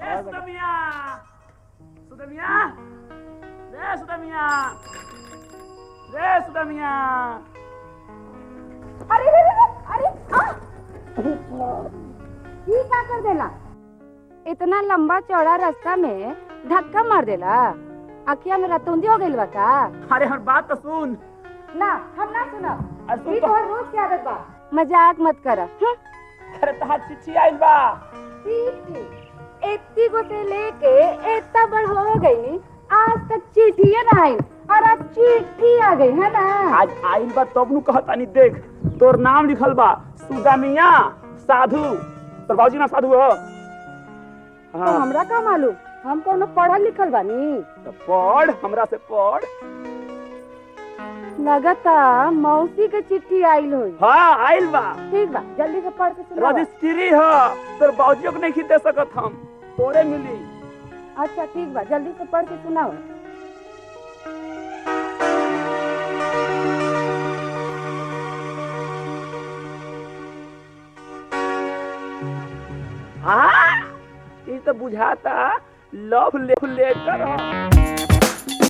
सुदमिया सुदमिया रे सुदमिया रे सुदमिया अरे ये क्या कर देला? इतना लंबा चौड़ा रास्ता में धक्का मार देला। अखिया में रतुंदी हो गइल बा का? अरे हर बात तो सुन ना हम ना सुना। अरे सुन ये तो। तो रोज की आदत बा। मजाक मत कर। अरे तहार चिट्ठी आइल बा। इतनी को से लेके इतना बड़ हो गई, आज तक चिट्ठियां ना आई और आज चिट्ठी आ गई है ना। आज आइल बा तब नु कहतानी देख तोर नाम लिखल बा सुदमिया साधु। तोर बाबूजी ना साधु हो? तो हमरा का मालूम, हम कोनो पढ़ल लिखल बानी। तो पढ़, हमरा से पढ़। लगता मौसी के चिट्ठी आइल होई। हाँ आइल बा। ठीक बा, जल्दी से पढ़ के सुनाओ। रजिस्ट्री हो, तोर बाबूजी को नहीं खींच सकत हम, तोरे मिली। अच्छा ठीक बा, जल्दी से पढ़ के सुनाओ। हाँ ये तो बुझाता लव लेटर।